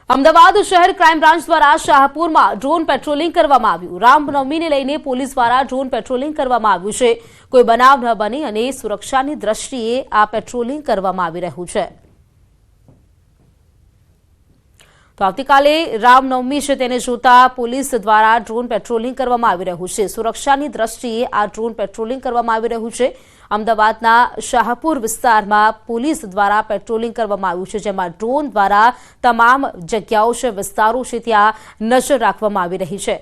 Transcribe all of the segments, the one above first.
અમદાવાદ શહેર crime branch દ્વારા શાહપુરમાં drone patrolling કરવામાં આવ્યું। રામનવમીને લઈને પોલીસ દ્વારા ડ્રોન પેટ્રોલિંગ કરવામાં આવ્યું છે। કોઈ બનાવ ન બને અને સુરક્ષાની દ્રષ્ટિએ આ પેટ્રોલિંગ કરવામાં આવી રહ્યું છે। તો આવતીકાલે રામનવમી છે તેને જોતા પોલીસ દ્વારા ડ્રોન પેટ્રોલિંગ કરવામાં આવી રહ્યું છે। સુરક્ષાની દ્રષ્ટિએ આ ડ્રોન પેટ્રોલિંગ કરવામાં આવી રહ્યું છે। અમદાવાદના શાહપુર વિસ્તારમાં પોલીસ દ્વારા પેટ્રોલિંગ કરવામાં આવ્યું છે, જેમાં ડ્રોન દ્વારા તમામ જગ્યાઓ છે, વિસ્તારો છે, ત્યાં નજર રાખવામાં આવી રહી છે।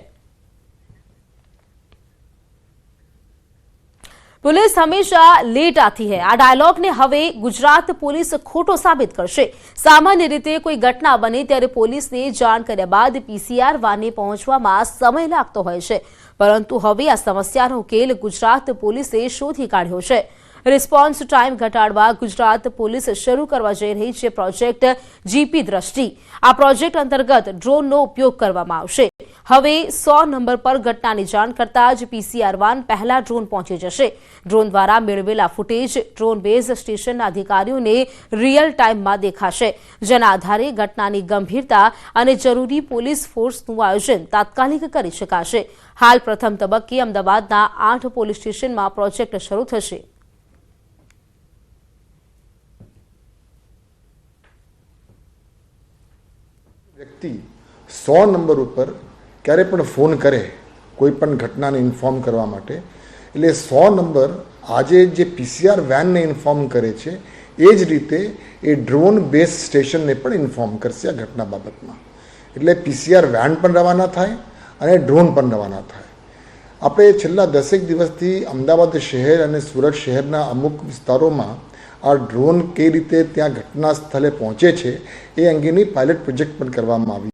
पुलिस हमेशा लेट आती है। आ डायलॉग ने हवे गुजरात पुलिस खोटो साबित करशे। सामान्य रीते कोई घटना बने त्यारे पुलिस ने जाण कर्या बाद पीसीआर वाने पहोंचवामां समय लागतो होय छे, परंतु हवे आ समस्यानो उकेल गुजरात पुलिसे शोधी काढ्यो छे। रिस्पोन्स टाइम घटाडवा गुजरात पुलिस शुरू करवा जई रही छे प्रोजेक्ट जीपी दृष्टि। आ प्रोजेक्ट अंतर्गत ड्रोननो उपयोग करवामां आवशे। हवे 100 नंबर पर घटनानी जाण करता ज पीसीआर वान पहला ड्रोन पहोंची जशे। ड्रोन द्वारा मेळवेला फूटेज ड्रोन बेज स्टेशनना अधिकारीओने रियल टाइममां देखाशे, जेना आधारे घटनानी गंभीरता अने जरूरी पोलीस फोर्सनुं आयोजन तात्कालिक करी शकाशे। हाल प्रथम तबक्के अमदावादना 8 पोलीस स्टेशनमां प्रोजेक्ट शरू थशे। व्यक्ति 100 नंबर पर क्यारे पण फोन करे कोईपण घटना ने इन्फॉर्म करवा माटे, एटले 100 नंबर आजे जे पीसीआर वेन ने इन्फॉर्म करे छे एज रीते ए ड्रोन बेस स्टेशन ने पण इन्फॉर्म करशे आ घटना बाबतमां। एटले पीसीआर वेन पण रवाना थाय अने ड्रोन पण रवाना थाय। आपणे छेल्ला 10 दिवसथी अमदावाद शहर अने सूरत शहरना अमुक विस्तारोमां आ ड्रोन कई रीते त्यां घटना स्थले पहोंचे छे ए अंगेनी पायलट प्रोजेक्ट पण करवामां आवी।